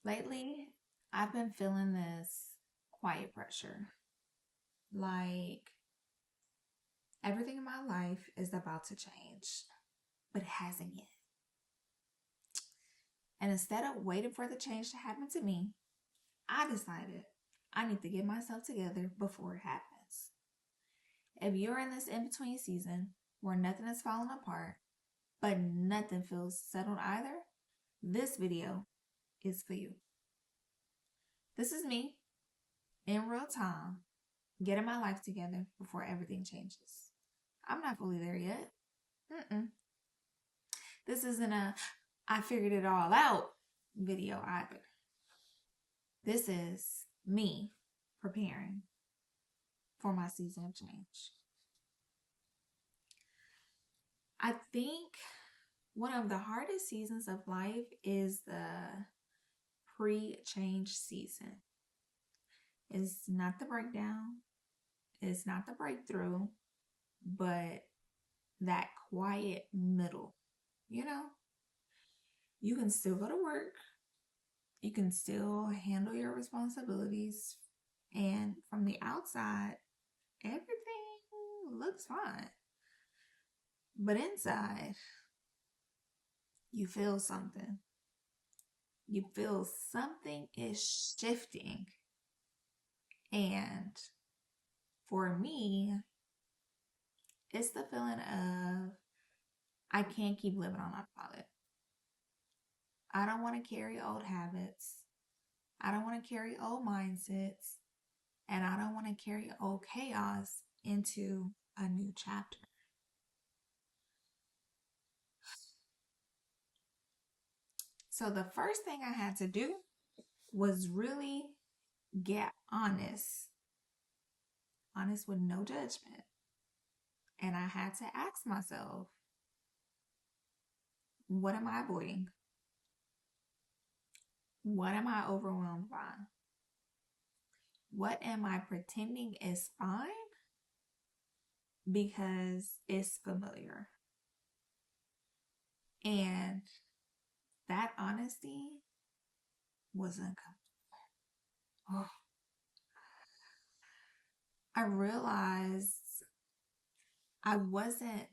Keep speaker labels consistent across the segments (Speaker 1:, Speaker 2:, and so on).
Speaker 1: Lately, I've been feeling this quiet pressure. Like everything in my life is about to change, but it hasn't yet. And instead of waiting for the change to happen to me, I decided I need to get myself together before it happens. If you're in this in between season where nothing is falling apart, but nothing feels settled either, this video is for you. This is me in real time getting my life together before everything changes. I'm not fully there yet. Mm-mm. This isn't a I figured it all out video either. This is me preparing for my season of change. I think one of the hardest seasons of life is the pre-change season. It's not the breakdown, it's not the breakthrough, but that quiet middle. You know, you can still go to work, you can still handle your responsibilities, and from the outside, everything looks fine. But inside, you feel something. You feel something is shifting. And for me, it's the feeling of I can't keep living on autopilot. I don't want to carry old habits. I don't want to carry old mindsets. And I don't want to carry old chaos into a new chapter. So the first thing I had to do was really get honest with no judgment. And I had to ask myself, what am I avoiding? What am I overwhelmed by? What am I pretending is fine because it's familiar? And that honesty was uncomfortable. Oh. I realized I wasn't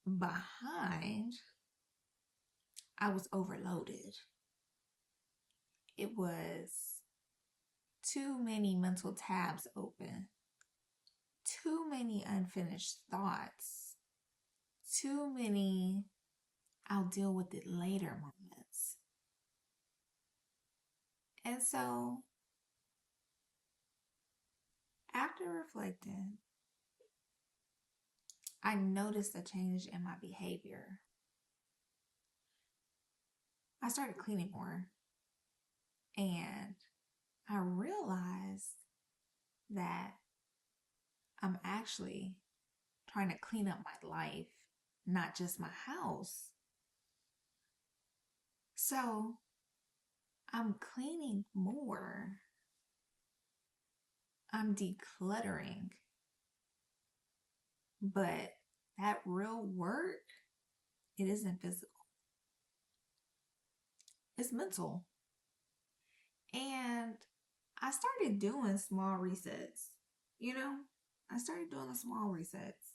Speaker 1: behind, I was overloaded. It was too many mental tabs open, too many unfinished thoughts, too many I'll deal with it later moments. And so, after reflecting, I noticed a change in my behavior. I started cleaning more, and I realized that I'm actually trying to clean up my life, not just my house. So I'm cleaning more. I'm decluttering. But that real work, it isn't physical. It's mental. And I started doing small resets. You know, I started doing the small resets.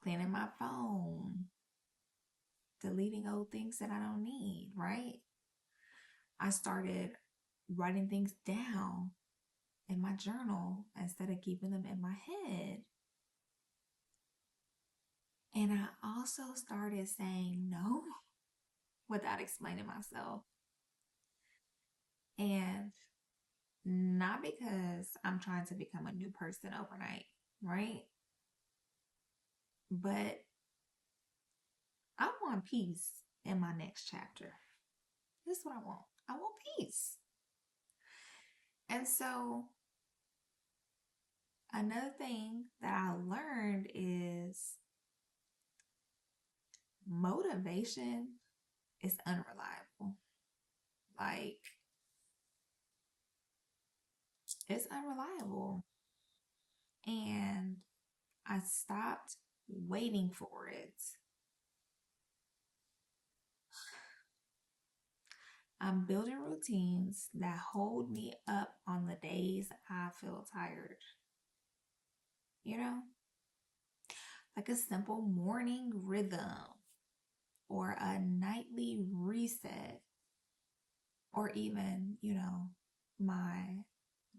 Speaker 1: Cleaning my phone, deleting old things that I don't need, right? I started writing things down in my journal instead of keeping them in my head. And I also started saying no without explaining myself. And not because I'm trying to become a new person overnight, right? But I want peace in my next chapter. This is what I want. I want peace. And so, another thing that I learned is motivation is unreliable. Like, it's unreliable. And I stopped waiting for it. I'm building routines that hold me up on the days I feel tired. You know, like a simple morning rhythm or a nightly reset, or even, my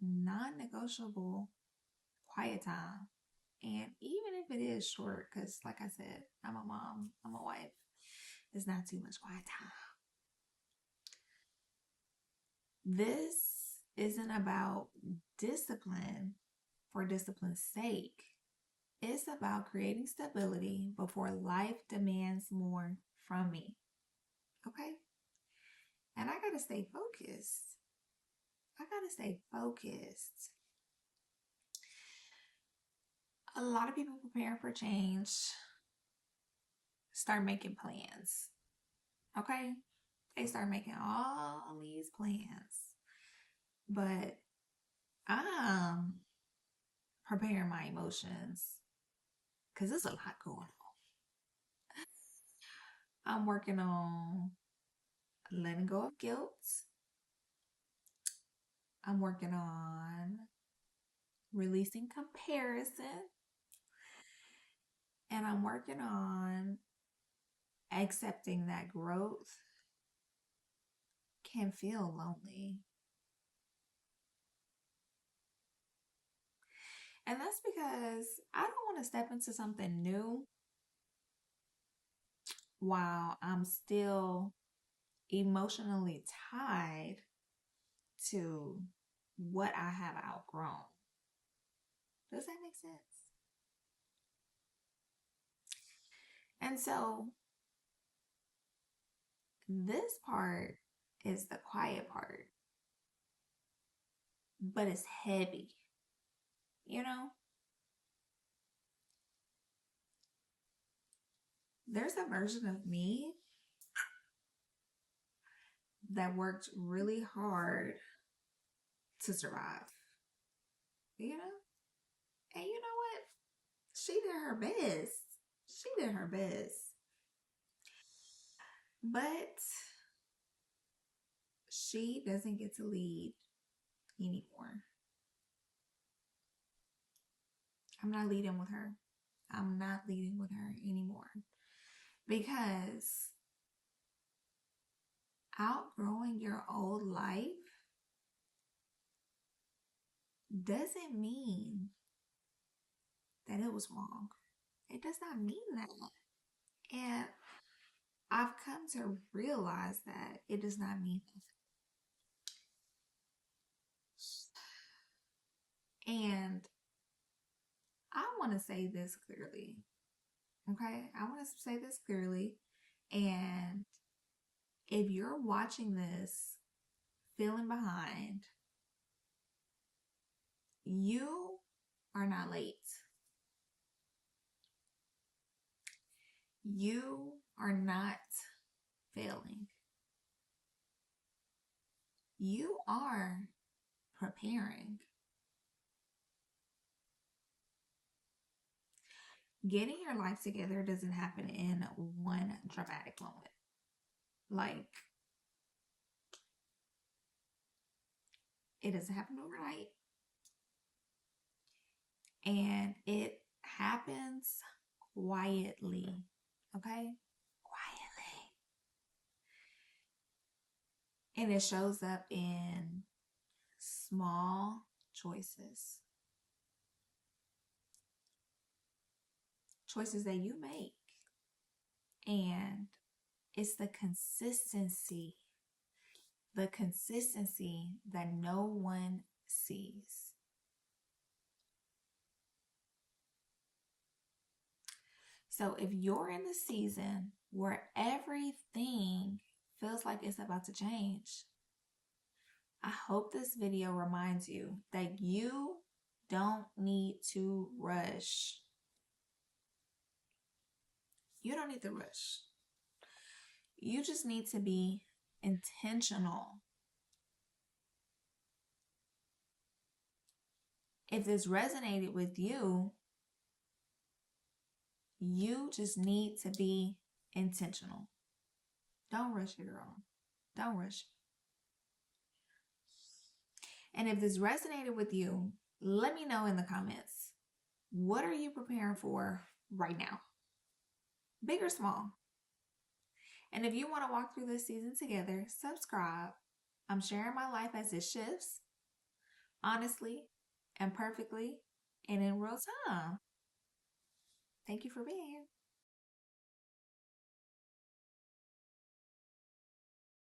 Speaker 1: non negotiable quiet time. And even if it is short, because like I said, I'm a mom, I'm a wife, it's not too much quiet time. This isn't about discipline for discipline's sake. It's about creating stability before life demands more from me. Okay? And I gotta stay focused. I gotta stay focused. A lot of people preparing for change start making plans. Okay? They start making all these plans. But I'm preparing my emotions because there's a lot going on. I'm working on letting go of guilt. I'm working on releasing comparison. And I'm working on accepting that growth can feel lonely. And that's because I don't want to step into something new while I'm still emotionally tied to what I have outgrown. Does that make sense? And so this part is the quiet part, but it's heavy, you know? There's a version of me that worked really hard to survive, you know? And you know what? She did her best. She did her best. But she doesn't get to lead anymore. I'm not leading with her. I'm not leading with her anymore. Because outgrowing your old life doesn't mean that it was wrong. It does not mean that. And I've come to realize that it does not mean that. And I want to say this clearly. Okay? I want to say this clearly. And if you're watching this feeling behind, you are not late. You are not failing. You are preparing. Getting your life together doesn't happen in one dramatic moment. Like, it doesn't happen overnight. And it happens quietly. Okay? Quietly. And it shows up in small choices. Choices that you make. And it's the consistency that no one sees. So if you're in the season where everything feels like it's about to change, I hope this video reminds you that you don't need to rush. You don't need to rush. You just need to be intentional. If this resonated with you, you just need to be intentional. Don't rush it, girl. Don't rush. And if this resonated with you, let me know in the comments. What are you preparing for right now? Big or small? And if you want to walk through this season together, subscribe. I'm sharing my life as it shifts, honestly and perfectly, and in real time. Thank you for being here.